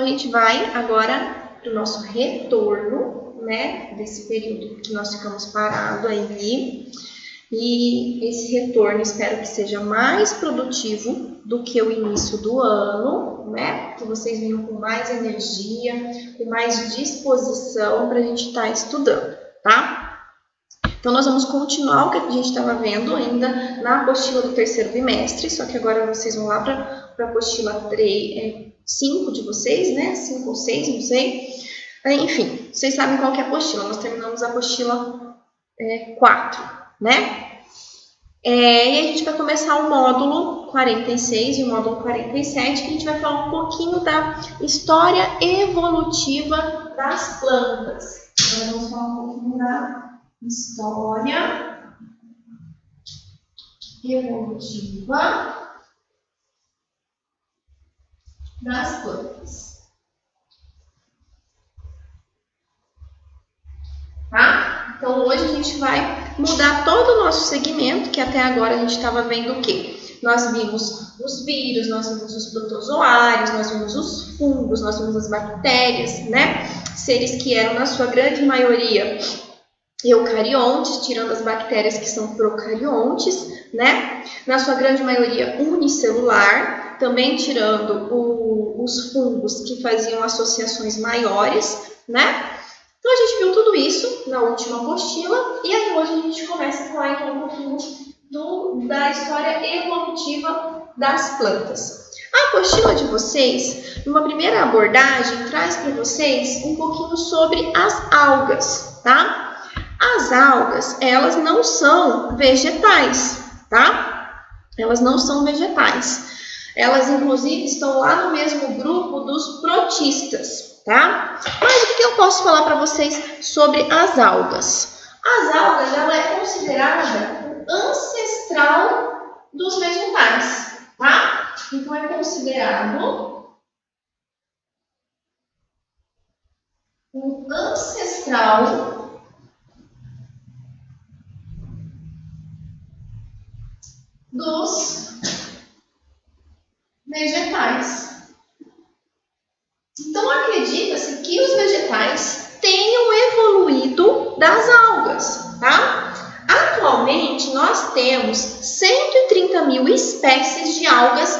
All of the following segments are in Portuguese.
gente vai agora para o nosso retorno, né? Desse período que nós ficamos parados aí. E esse retorno espero que seja mais produtivo do que o início do ano, né? Que vocês venham com mais energia, com mais disposição para a gente estar estudando, tá? Então, nós vamos continuar o que a gente estava vendo ainda na apostila do terceiro bimestre, só que agora vocês vão lá para a apostila 5 de vocês, né? 5 ou 6, não sei. Enfim, vocês sabem qual que é a apostila. Nós terminamos a apostila 4. Né? E a gente vai começar o módulo 46 e o módulo 47, que a gente vai falar um pouquinho da história evolutiva das plantas. Então, vamos falar um pouquinho da história evolutiva das plantas. Tá? Então, hoje a gente vai mudar todo o nosso segmento, que até agora a gente estava vendo o quê? Nós vimos os vírus, nós vimos os protozoários, nós vimos os fungos, nós vimos as bactérias, né? Seres que eram, na sua grande maioria, eucariontes, tirando as bactérias que são procariontes, né? Na sua grande maioria unicelular, também tirando os fungos que faziam associações maiores, né? Então, a gente viu tudo isso na última apostila e aí hoje a gente começa a falar então um pouquinho da história evolutiva das plantas. A apostila de vocês, numa primeira abordagem, traz para vocês um pouquinho sobre as algas, tá? As algas, elas não são vegetais, tá? Elas não são vegetais. Elas, inclusive, estão lá no mesmo grupo dos protistas. Tá? Mas o que eu posso falar para vocês sobre as algas? As algas, ela é considerada o ancestral dos vegetais, tá? Então, é considerado o ancestral dos vegetais. Então, acredita-se que os vegetais tenham evoluído das algas, tá? Atualmente, nós temos 130 mil espécies de algas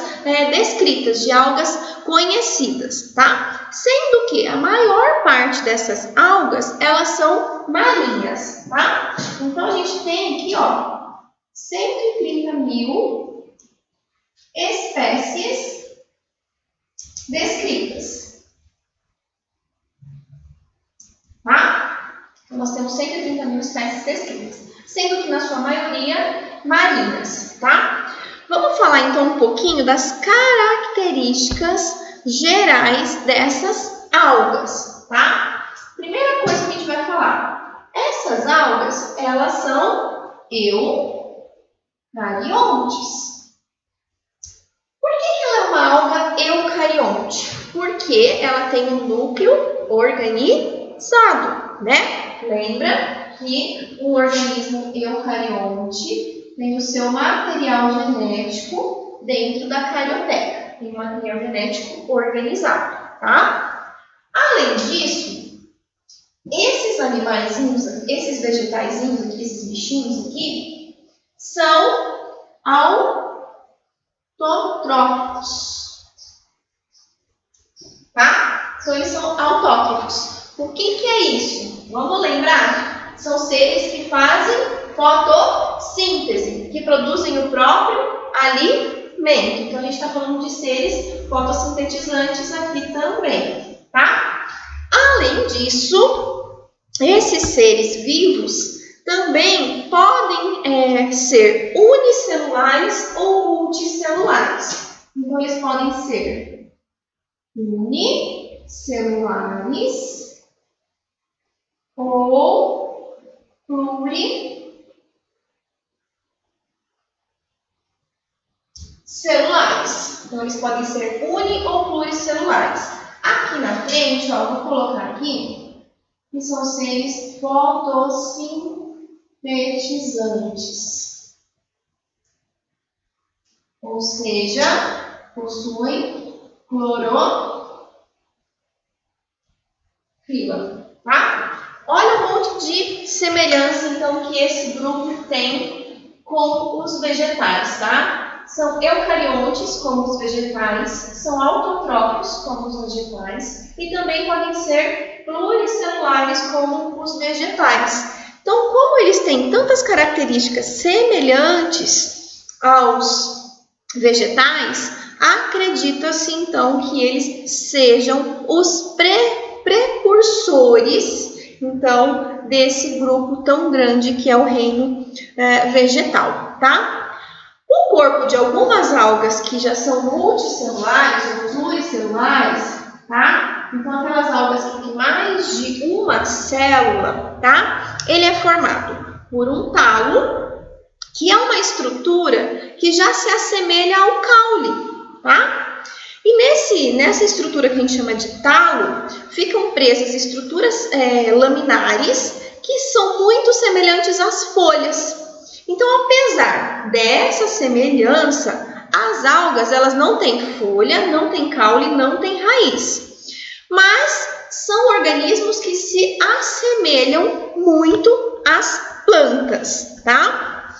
descritas, de algas conhecidas, tá? Sendo que a maior parte dessas algas, elas são marinhas, tá? Então, a gente tem aqui, ó, 130 mil espécies descritas. Tá? Então, nós temos 130 mil espécies descritas, sendo que na sua maioria marinhas, tá? Vamos falar então um pouquinho das características gerais dessas algas, tá? Primeira coisa que a gente vai falar, essas algas, elas são eucariontes. Por que ela é uma alga eucarionte? Porque ela tem um núcleo organizado, né? Lembra que o organismo eucarionte tem o seu material genético dentro da carioteca. Tem um material genético organizado, tá? Além disso, esses animaizinhos, esses vegetaizinhos aqui, esses bichinhos aqui, são autótrofos. Tá? Então, eles são autótrofos. O que é isso? Vamos lembrar? São seres que fazem fotossíntese, que produzem o próprio alimento. Então, a gente está falando de seres fotossintetizantes aqui também, tá? Além disso, esses seres vivos também podem ser unicelulares ou multicelulares. Então, eles podem ser unicelulares ou pluricelulares. Então, eles podem ser uni ou pluricelulares. Aqui na frente, ó, vou colocar aqui, que são seres fotossintetizantes. Ou seja, possuem cloroplasto. fila, tá? Olha o monte de semelhança, então, que esse grupo tem com os vegetais, tá? São eucariontes, como os vegetais, são autotróficos, como os vegetais, e também podem ser pluricelulares, como os vegetais. Então, como eles têm tantas características semelhantes aos vegetais, acredita-se, então, que eles sejam os precursores, então, desse grupo tão grande que é o reino vegetal, tá? O corpo de algumas algas que já são multicelulares ou pluricelulares, tá? Então, aquelas algas que têm mais de uma célula, tá? Ele é formado por um talo, que é uma estrutura que já se assemelha ao caule, tá? E nessa estrutura que a gente chama de talo, ficam presas estruturas laminares que são muito semelhantes às folhas. Então, apesar dessa semelhança, as algas elas não têm folha, não têm caule, não têm raiz. Mas são organismos que se assemelham muito às plantas, tá?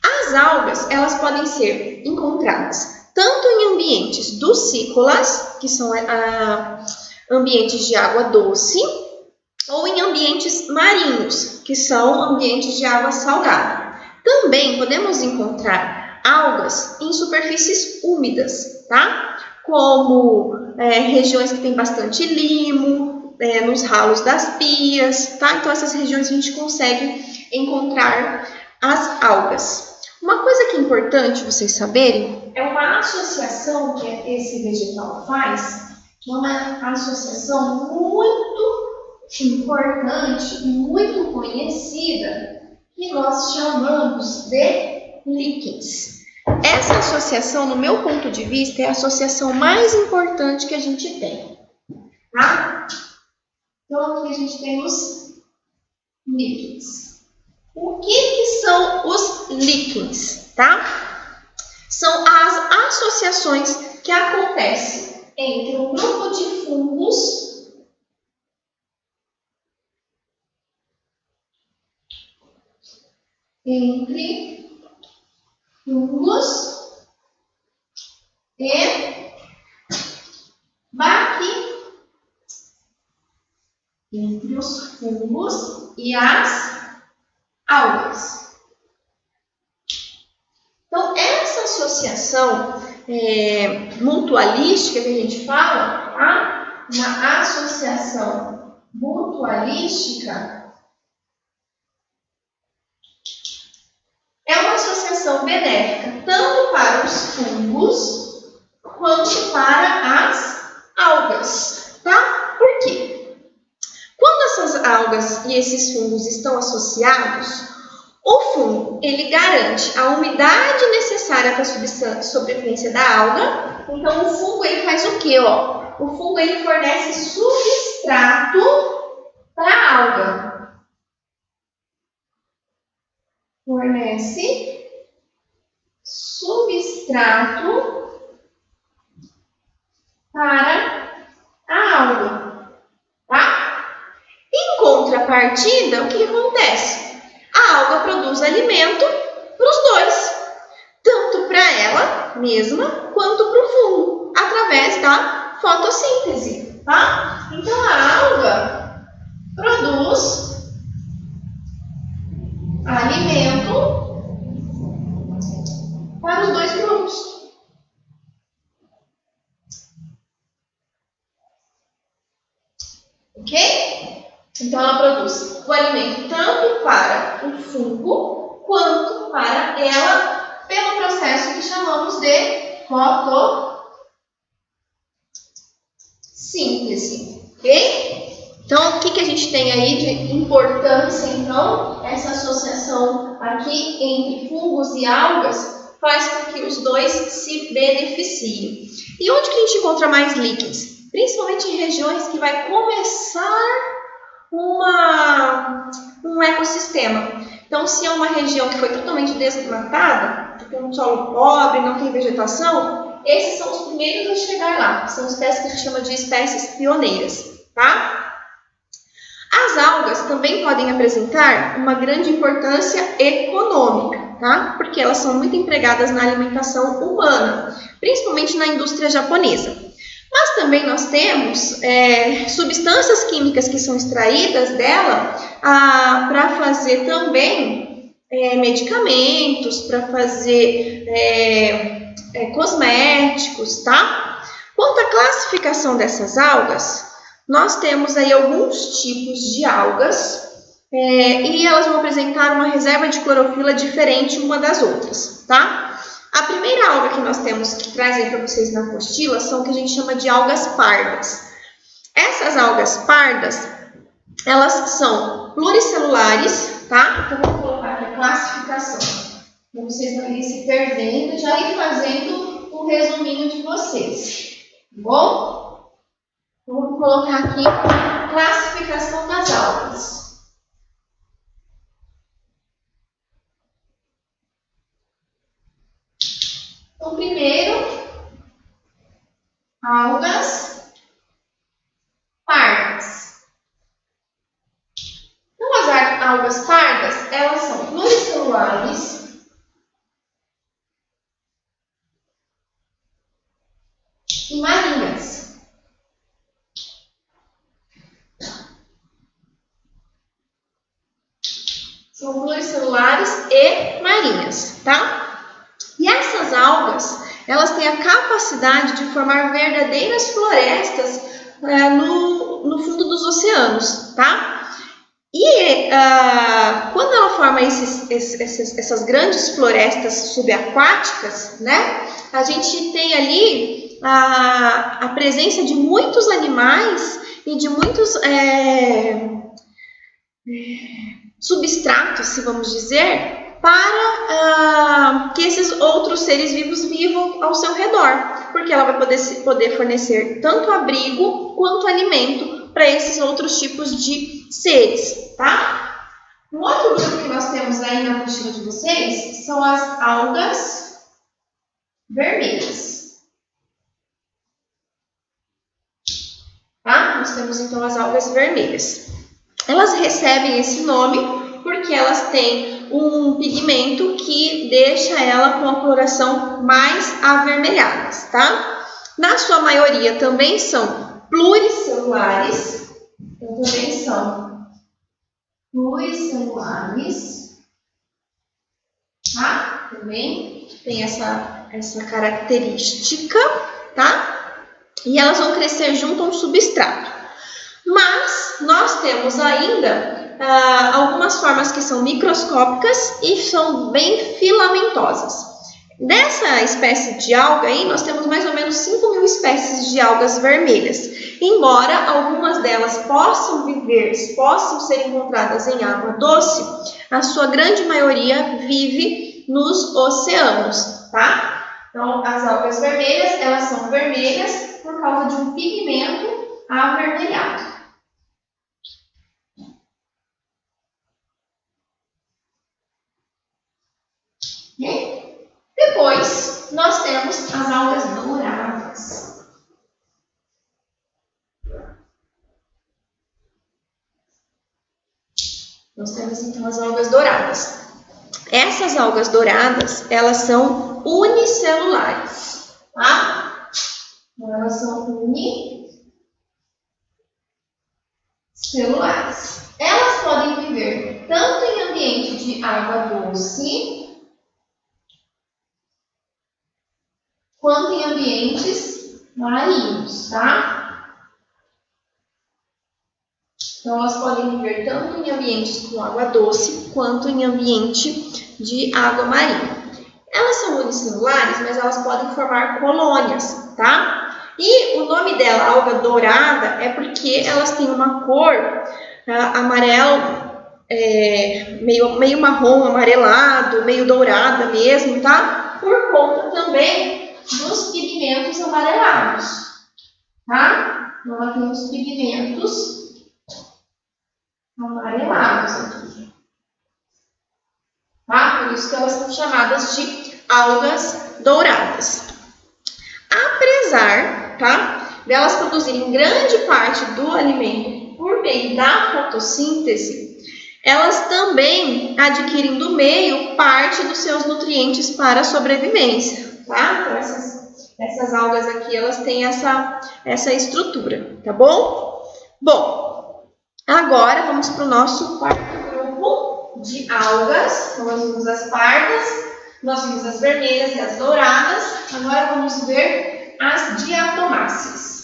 As algas elas podem ser encontradas tanto em ambientes ducícolas, que são ambientes de água doce, ou em ambientes marinhos, que são ambientes de água salgada. Também podemos encontrar algas em superfícies úmidas, tá? Como regiões que tem bastante limo, nos ralos das pias, tá? Então, essas regiões a gente consegue encontrar as algas. Uma coisa que é importante vocês saberem é uma associação que esse vegetal faz, uma associação muito importante e muito conhecida, que nós chamamos de líquens. Essa associação, no meu ponto de vista, é a associação mais importante que a gente tem, tá? Então, aqui a gente tem os líquens. O que são os líquens, tá? São as associações que acontecem entre um grupo de fungos e entre os fungos e as algas. Então, essa associação mutualística que a gente fala, tá? Uma associação mutualística é uma associação benéfica tanto para os fungos quanto para as algas, tá? Por quê? Quando essas algas e esses fungos estão associados, o fungo ele garante a umidade necessária para a sobrevivência da alga. Então, o fungo ele faz o quê? O fungo ele fornece substrato para a alga. Fornece substrato para a alga, tá? Em contrapartida, o que acontece? A alga produz alimento para os dois, tanto para ela mesma quanto para o fungo, através da fotossíntese, tá? Então, a alga produz alimento para os dois grupos. Ok? Então, ela produz o alimento tanto para o fungo quanto para ela pelo processo que chamamos de fotossíntese. Ok? Então, o que a gente tem aí de importância, então? Essa associação aqui entre fungos e algas faz com que os dois se beneficiem. E onde que a gente encontra mais líquens? Principalmente em regiões que vai começar um ecossistema. Então, se é uma região que foi totalmente desmatada, que tem um solo pobre, não tem vegetação, esses são os primeiros a chegar lá. São espécies que a gente chama de espécies pioneiras, tá? As algas também podem apresentar uma grande importância econômica, tá? Porque elas são muito empregadas na alimentação humana, principalmente na indústria japonesa. Mas também nós temos substâncias químicas que são extraídas dela para fazer também medicamentos, para fazer cosméticos, tá? Quanto à classificação dessas algas, nós temos aí alguns tipos de algas e elas vão apresentar uma reserva de clorofila diferente uma das outras, tá? A primeira alga que nós temos, que traz aí para vocês na apostila, são o que a gente chama de algas pardas. Essas algas pardas, elas são pluricelulares, tá? Então, vou colocar aqui a classificação, para vocês não irem se perdendo e já ir fazendo o resuminho de vocês, tá bom? Vou colocar aqui a classificação das algas. Então, primeiro, algas pardas. Então, as algas pardas, elas são pluricelulares e marinhas. São pluricelulares e marinhas, tá? E essas algas, elas têm a capacidade de formar verdadeiras florestas no fundo dos oceanos, tá? E quando ela forma essas grandes florestas subaquáticas, né? A gente tem ali a presença de muitos animais e de muitos substratos, se vamos dizer, para que esses outros seres vivos vivam ao seu redor, porque ela vai poder fornecer tanto abrigo quanto alimento para esses outros tipos de seres, tá? Um outro grupo que nós temos aí na apostila de vocês são as algas vermelhas, tá? Nós temos então as algas vermelhas. Elas recebem esse nome porque elas têm um pigmento que deixa ela com a coloração mais avermelhada, tá? Na sua maioria também são pluricelulares, então também são pluricelulares, tá? Também tem essa característica, tá? E elas vão crescer junto a um substrato. Mas nós temos ainda algumas formas que são microscópicas e são bem filamentosas. Nessa espécie de alga aí, nós temos mais ou menos 5.000 espécies de algas vermelhas. Embora algumas delas possam ser encontradas em água doce, a sua grande maioria vive nos oceanos, tá? Então, as algas vermelhas, elas são vermelhas por causa de um pigmento avermelhado. Depois, nós temos as algas douradas. Nós temos, então, as algas douradas. Essas algas douradas, elas são unicelulares, tá? Elas são unicelulares. Elas podem viver tanto em ambiente de água doce, quanto em ambientes marinhos, tá? Então, elas podem viver tanto em ambientes com água doce, quanto em ambiente de água marinha. Elas são unicelulares, mas elas podem formar colônias, tá? E o nome dela, alga dourada, é porque elas têm uma cor amarelo, meio marrom, amarelado, meio dourada mesmo, tá? Por conta também dos pigmentos amarelados, tá? Então, ela tem os pigmentos amarelados aqui, tá? Por isso que elas são chamadas de algas douradas. Apesar, tá, delas produzirem grande parte do alimento por meio da fotossíntese, elas também adquirem do meio parte dos seus nutrientes para a sobrevivência, tá? Então, essas algas aqui, elas têm essa estrutura, tá bom? Bom, agora vamos para o nosso quarto grupo de algas. Então, nós vimos as pardas, nós vimos as vermelhas e as douradas. Agora vamos ver as diatomáceas.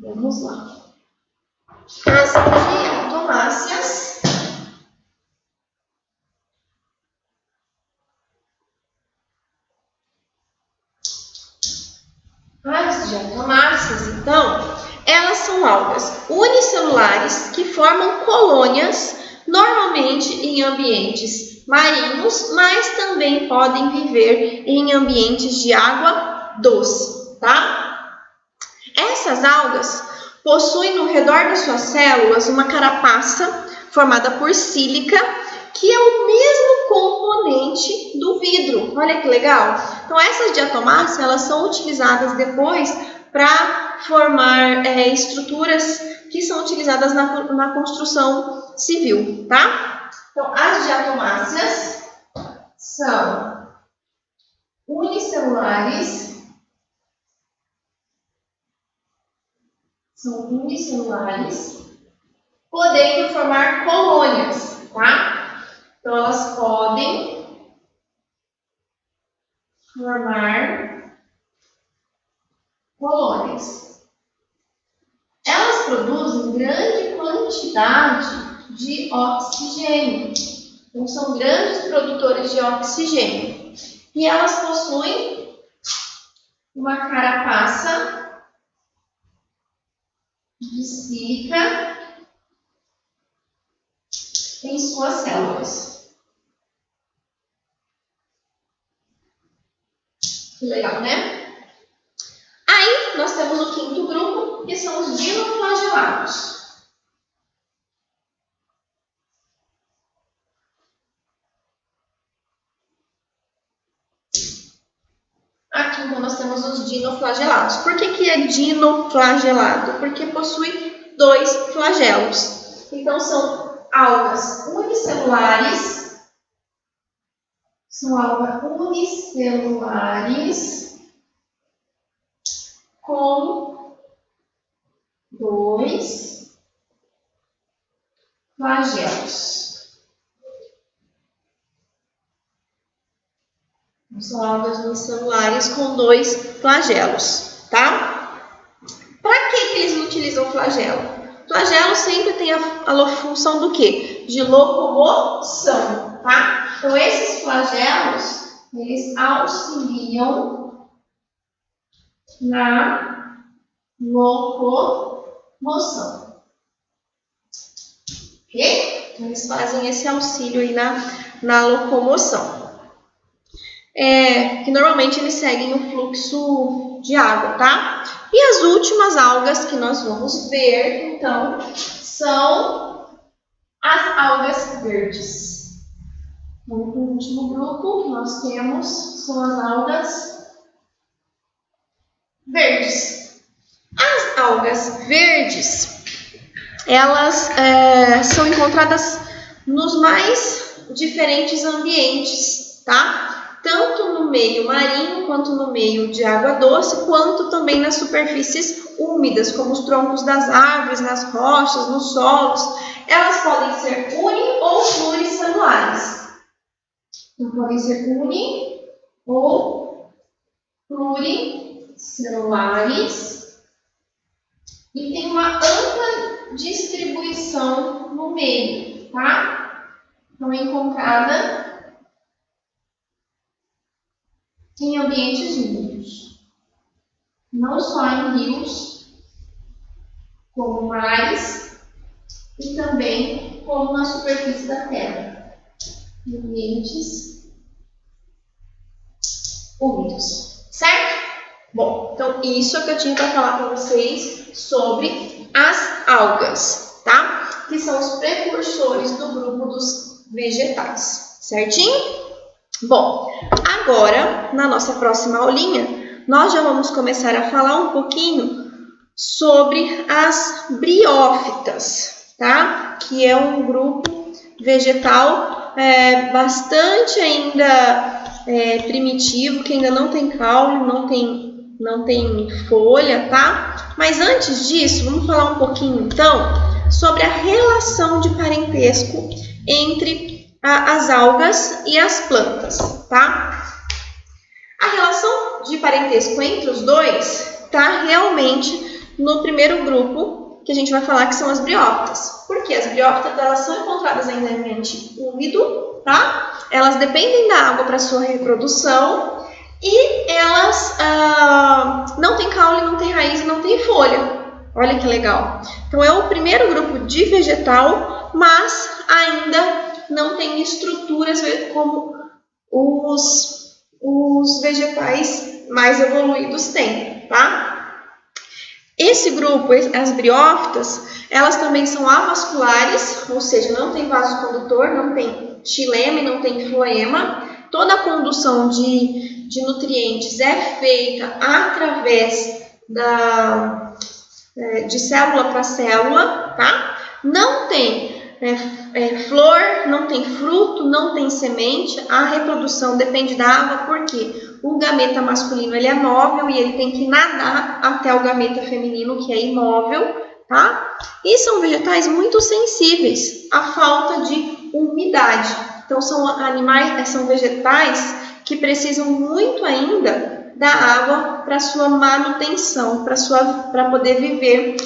Vamos lá. As diatomáceas então, elas são algas unicelulares que formam colônias, normalmente em ambientes marinhos, mas também podem viver em ambientes de água doce, tá? Essas algas possuem no redor das suas células uma carapaça formada por sílica, que é o mesmo componente do vidro. Olha que legal! Então, essas diatomáceas, elas são utilizadas depois para formar estruturas que são utilizadas na construção civil, tá? Então, as diatomáceas são unicelulares. Podendo formar colônias, tá? Então, elas podem formar colônias. Elas produzem grande quantidade de oxigênio. Então, são grandes produtores de oxigênio. E elas possuem uma carapaça de sílica em suas células. Que legal, né? Aí, nós temos o quinto grupo, que são os dinoflagelados. Aqui, então, nós temos os dinoflagelados. Por que é dinoflagelado? Porque possui 2 flagelos. Então, são algas unicelulares. São algas unicelulares com 2 flagelos. São algas unicelulares com 2 flagelos, tá? Para que eles utilizam flagelo? Flagelo sempre tem a função do quê? De locomoção, tá? Então, esses flagelos, eles auxiliam na locomoção. Ok? Então, eles fazem esse auxílio aí na locomoção. Que normalmente eles seguem o fluxo de água, tá? E as últimas algas que nós vamos ver, então, são as algas verdes. Então, o último grupo que nós temos são as algas verdes. As algas verdes, elas são encontradas nos mais diferentes ambientes, tá? Tanto no meio marinho, quanto no meio de água doce, quanto também nas superfícies úmidas, como os troncos das árvores, nas rochas, nos solos. Elas podem ser uni- ou pluricelulares. Então, podem ser uni- ou pluricelulares e tem uma ampla distribuição no meio, tá? Então, é encontrada em ambientes úmidos, não só em rios, como mares e também como na superfície da terra, em ambientes úmidos, certo? Bom, então isso é o que eu tinha para falar para vocês sobre as algas, tá? Que são os precursores do grupo dos vegetais, certinho? Bom, agora, na nossa próxima aulinha, nós já vamos começar a falar um pouquinho sobre as briófitas, tá? Que é um grupo vegetal bastante ainda primitivo, que ainda não tem caule, não tem folha, tá? Mas antes disso, vamos falar um pouquinho então sobre a relação de parentesco entre as algas e as plantas, tá? A relação de parentesco entre os dois está realmente no primeiro grupo que a gente vai falar, que são as briófitas. Porque as briófitas, elas são encontradas em ambiente úmido, tá? Elas dependem da água para sua reprodução e elas não têm caule, não têm raiz, não têm folha. Olha que legal. Então é o primeiro grupo de vegetal, mas ainda não tem estruturas como os vegetais mais evoluídos têm, tá? Esse grupo, as briófitas, elas também são avasculares, ou seja, não tem vaso condutor, não tem xilema, não tem floema. Toda a condução de nutrientes é feita através de célula para célula, tá? Não tem flor, não tem fruto, não tem semente. A reprodução depende da água, porque o gameta masculino ele é móvel e ele tem que nadar até o gameta feminino, que é imóvel, tá? E são vegetais muito sensíveis à falta de umidade. Então são vegetais que precisam muito ainda da água para sua manutenção, para poder viver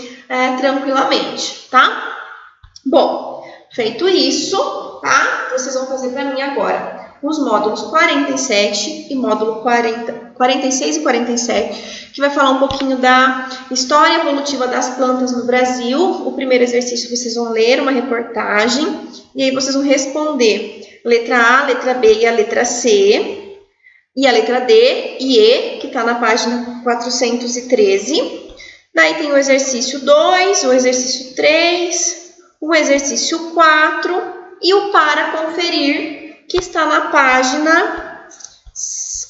tranquilamente, tá? Bom, feito isso, tá? Vocês vão fazer para mim agora os módulos 47 e módulo 46 e 47, que vai falar um pouquinho da história evolutiva das plantas no Brasil. O primeiro exercício vocês vão ler uma reportagem e aí vocês vão responder letra A, letra B e a letra C, e a letra D e E, que está na página 413. Daí tem o exercício 2, o exercício 3, o exercício 4 e o para conferir, que está na página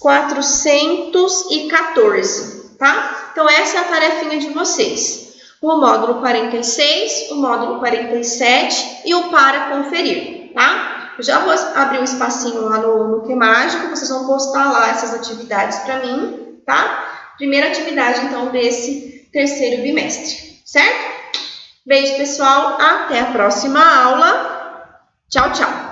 414, tá? Então, essa é a tarefinha de vocês. O módulo 46, o módulo 47 e o para conferir, tá? Eu já vou abrir um espacinho lá no Que Mágico, vocês vão postar lá essas atividades para mim, tá? Primeira atividade, então, desse terceiro bimestre, certo? Beijo, pessoal. Até a próxima aula. Tchau, tchau.